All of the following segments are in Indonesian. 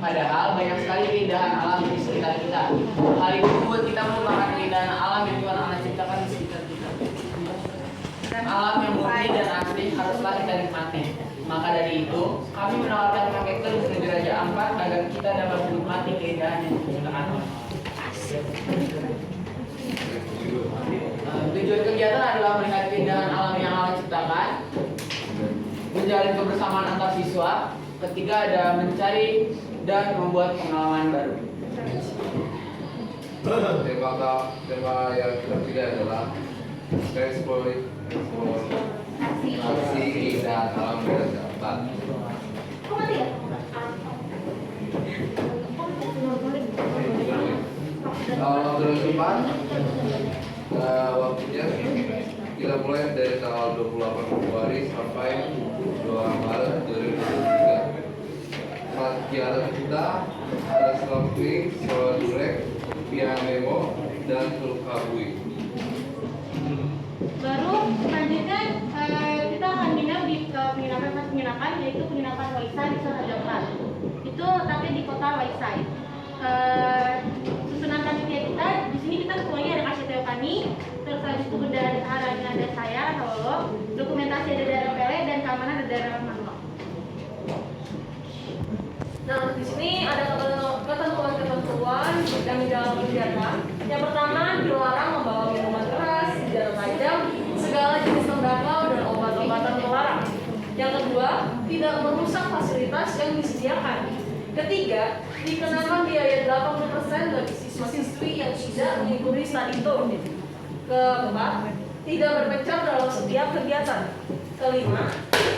Padahal banyak sekali keindahan alam di sekitar kita. Hal itu membuat kita melupakan keindahan alam yang Tuhan Allah ciptakan di sekitar kita. Alam yang murni dan asli haruslah kita nikmati. Maka dari itu, kami menawarkan paket tur menuju Raja Ampat agar kita dapat menikmati keindahan yang diciptakan Allah. Tujuan kegiatan adalah melihat keindahan alam yang Allah ciptakan, menjalin kebersamaan antar siswa, ketiga ada mencari dan membuat pengalaman baru. Tema yang kita pilih adalah eksplorasi keindahan alam di Raja Ampat. Kalau terus depan, waktunya kita mulai dari tanggal 28 Februari sampai 2 Maret 2023. Kegiatan kita ada snorkeling, sewa durek, piang nemo, dan teluk kabui. Baru selanjutnya kita akan nginap di penginapan yaitu penginapan Waisai di Raja Ampat. Itu letaknya di kota Waisai. Susunan panitia kita di sini kita ketuanya ada Kasih Teopani, terus habis itu bendahara ada saya Lolo, dokumentasi ada dari Pele dan keamanan ada dari Manto. Nah, di sini ada ketentuan-ketentuan yang di dalam kegiatan. Yang pertama, dilarang membawa minuman keras, senjata tajam, segala jenis tembakau dan obat-obatan terlarang. Yang kedua, tidak merusak fasilitas yang disediakan. Ketiga, dikenakan biaya 80% bagi siswa-siswi yang tidak mengikuti studi tour. Keempat, tidak berpencar dalam setiap kegiatan. Kelima,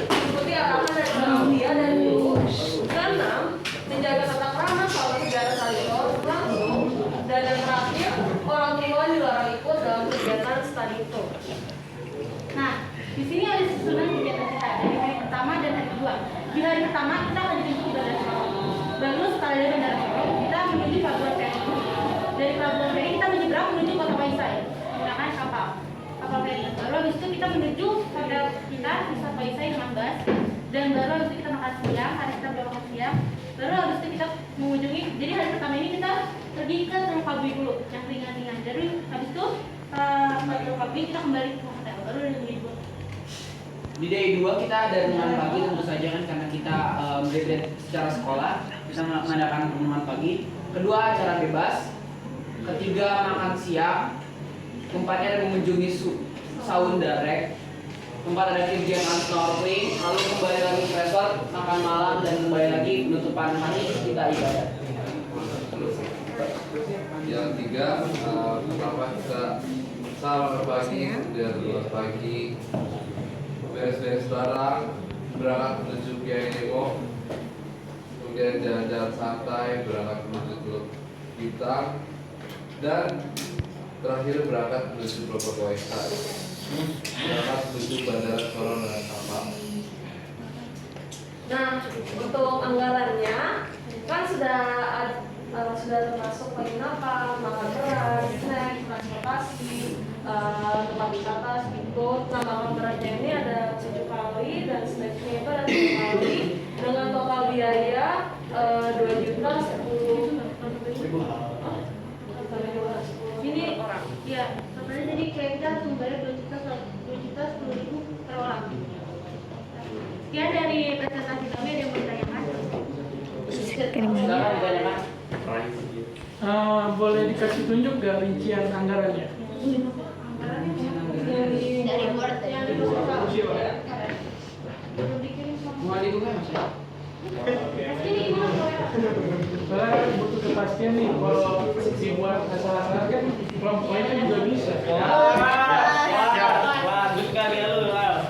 ikuti arahan dari panitia dan guru. Keenam, menjaga tata krama selama kegiatan studi tour langsung. Dan yang terakhir, orang tua dilarang ikut dalam kegiatan studi tour. Nah, di sini ada susunan kegiatan kita dari hari pertama dan hari kedua. Di hari pertama kita akan dijemput dari sekolah. Baru setelah dari Bandara Sorong, kita menuju Pelabuhan Feri. Dari Pelabuhan Feri kita menyeberang menuju Kota Waisai menggunakan kapal feri. Baru habis itu kita menuju hotel kita di Waisai dengan bus. Dan baru habis itu kita makan siang, hari kita makan siang. Baru habis itu kita mengunjungi. Jadi hari pertama ini kita pergi ke Teluk Kabui dulu, yang ringan-ringan. Jadi habis itu ke Teluk Kabui kita kembali ke hotel. Baru dari libur. Di day 2 kita ada renungan pagi tentu saja kan karena kita berbeda secara sekolah bisa mengadakan renungan pagi. Kedua acara bebas. Ketiga makan siang. Keempatnya ada mengunjungi saun darek. Keempat ada kegiatan snorkeling. Lalu kembali lagi ke resort, makan malam dan kembali lagi penutupan hari kita ibadah. Yang tiga, pertama kita sahur pagi, kemudian luar pagi, beres-beres barang, berangkat menuju Kiai Nemo, kemudian jalan-jalan santai, berangkat menuju Teluk Bintang, dan terakhir berangkat menuju Pelabuhan Waisai, berangkat menuju Bandara Sorong dengan kapal. Nah, untuk anggarannya kan sudah termasuk penginapan, makan beras, snack, transportasi, tempat wisata, speedboat. Nah, makan beratnya ini ada 7 kali dan snacknya itu ada 3 kali dengan total biaya 2.010.000. Ini ya, sebenarnya jadi kayak kita sumbernya 2.010.000 per orang. Sekian dari presentasi kami, ada yang mau ditanyakan? Silakan ditanyakan. Boleh dikasih tunjuk gak rincian anggarannya? Dari board yang dibuka. Mau dibuka mas ya? Ini gimana? Soalnya butuh kepastian nih kalau dibuat asal-asalan kan kelompok lainnya juga bisa. Bagus kali ya lu lah.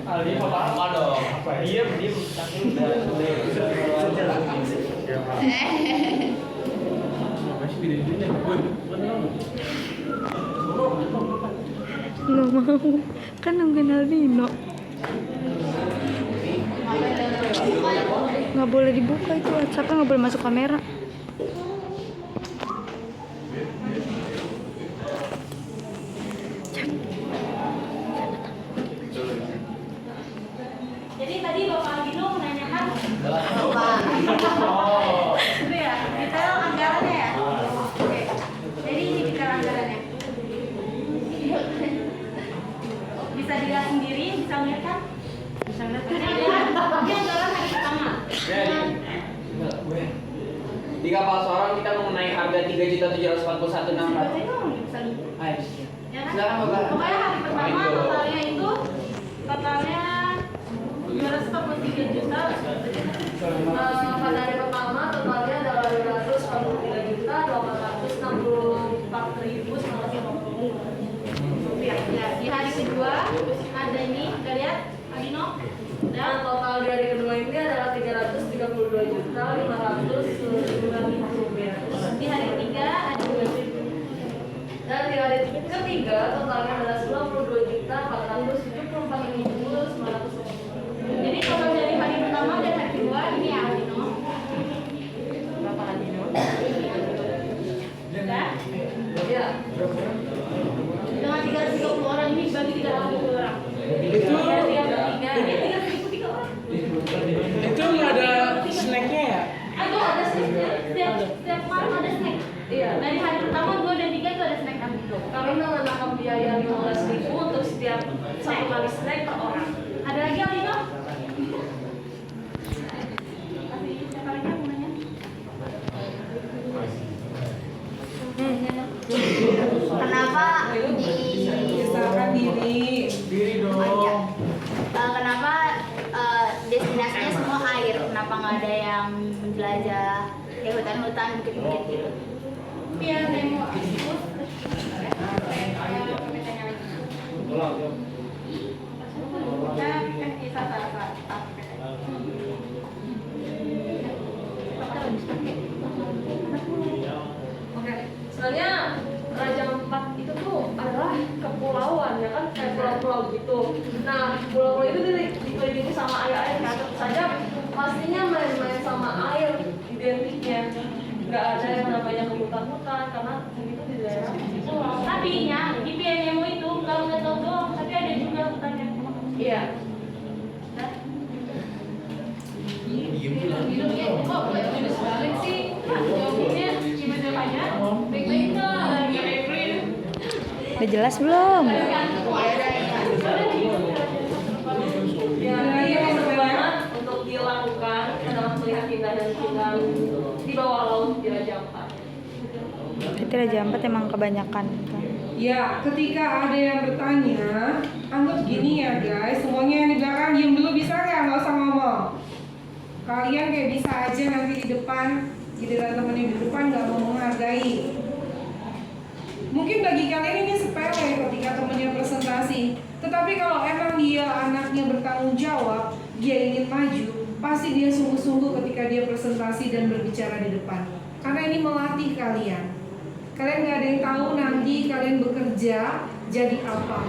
Aldi apa dong? Iya, dia tapi udah Masih beda-beda. Nggak mau, kan nungguin Aldino. Nggak boleh dibuka itu WhatsApp, nggak boleh masuk kamera. Jadi tadi Bapak Aldino menanyakan Di kapal Sorong kita mengenai harga 3.741.600. Ayo. Ya kan? Silakan Bapak. Pokoknya hari pertama totalnya itu totalnya 243 juta. Pada hari pertama totalnya adalah 243.864.950 rupiah. Ya, di hari kedua ada ini, kita lihat Aldino. Dan total di hari kedua ini adalah 332.500.900 rupiah. Di hari ketiga ada Dan di hari ketiga totalnya adalah 92.474.900 rupiah. Jadi total dari hari pertama dan hari kedua ini ya Aldino. Berapa Aldino? Sudah? Ya. Dengan 330 orang ini bagi 330 orang. Itu Dari yang ketiga, ya 333 orang. itu nggak ada snacknya ya? Aduh, ada snacknya. Setiap malam ada snack. Iya. Dari hari pertama, 2 dan 3 itu ada snack Aldino. Kami mengenakan biaya 15.000 untuk setiap satu kali snack per orang. Ada lagi Aldino? Kasih siapa lagi yang mau nanya? Kenapa Misalkan diri. Diri dong. kenapa destinasinya semua air? Kenapa nggak ada yang menjelajah kayak hutan-hutan bukit-bukit gitu? Biar demo aku. Oke, sebenarnya Raja Ampat itu tuh adalah kepulauan ya kan, kayak pulau-pulau gitu. Nah, pulau-pulau itu dikelilingi sama air-air kan, tentu saja pastinya main-main sama air identiknya. Nggak ada yang namanya hutan-hutan karena itu di daerah pulau. Tapi ya, di PNMO itu kalau nggak tahu doang, tapi ada juga hutannya. Iya. Kok jurus balik sih? Jawabnya gimana aja? Baik-baik lah. Udah jelas belum? Ya, ini sebenarnya untuk dilakukan adalah melihat keindahan-keindahan di bawah laut di Raja Ampat. Berarti Raja Ampat emang kebanyakan. Ya, ketika ada yang bertanya, anggap gini ya guys, semuanya yang di belakang diem dulu bisa nggak usah ngomong. Kalian kayak bisa aja nanti di depan, giliran temen yang di depan nggak mau menghargai. Mungkin bagi kalian ini sepele ketika temennya presentasi, tetapi kalau emang dia anaknya bertanggung jawab, dia ingin maju, pasti dia sungguh-sungguh ketika dia presentasi dan berbicara di depan. Karena ini melatih kalian. Kalian nggak ada yang tahu nanti kalian bekerja jadi apa.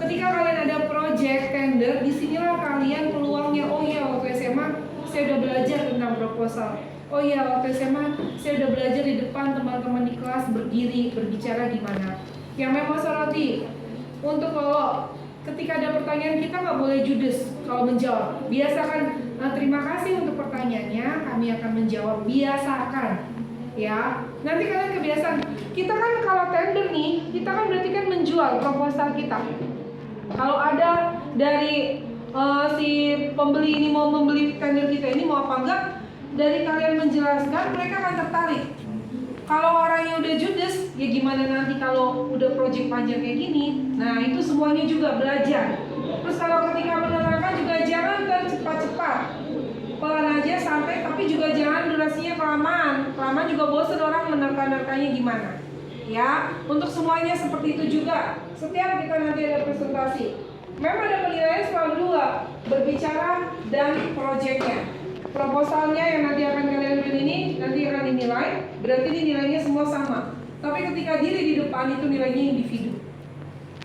Ketika kalian ada project tender, disinilah kalian peluangnya. Oh iya, waktu SMA saya udah belajar tentang proposal. Oh iya, waktu SMA saya udah belajar di depan teman-teman di kelas berdiri berbicara gimana. Yang memang soroti untuk kalau ketika ada pertanyaan kita nggak boleh judes kalau menjawab. Biasakan terima kasih untuk pertanyaannya, kami akan menjawab. Biasakan. Ya, nanti kalian kebiasaan. Kita kan kalau tender nih, kita kan berarti kan menjual proposal kita. Kalau ada dari si pembeli ini mau membeli tender kita ini mau apa enggak, dari kalian menjelaskan mereka akan tertarik. Kalau orangnya udah judes, ya gimana nanti kalau udah project panjang kayak gini? Nah itu semuanya juga belajar. Terus kalau ketika menerangkan juga jangan cepat-cepat, pelan aja sampai, tapi juga jangan durasinya kelamaan. Kelamaan juga bosan orang menerka-nerkanya gimana. Ya, untuk semuanya seperti itu juga. Setiap kita nanti ada presentasi, memang ada penilaian selalu dua, berbicara dan proyeknya. Proposalnya yang nanti akan kalian beli ini nanti akan dinilai, berarti ini nilainya semua sama. Tapi ketika diri di depan itu nilainya individu.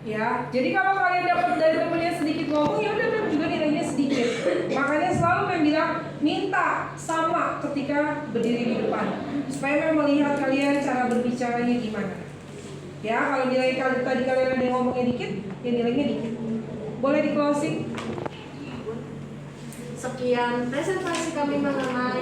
Ya, jadi kalau kalian dapat dari temennya sedikit ngomong, ya udah juga nilainya sedikit. Makanya selalu yang bilang minta sama ketika berdiri di depan, supaya melihat kalian cara berbicaranya gimana. Ya, kalau nilai tadi kalian ada yang ngomongnya dikit, ya nilainya dikit. Boleh di closing? Sekian presentasi kami mengenai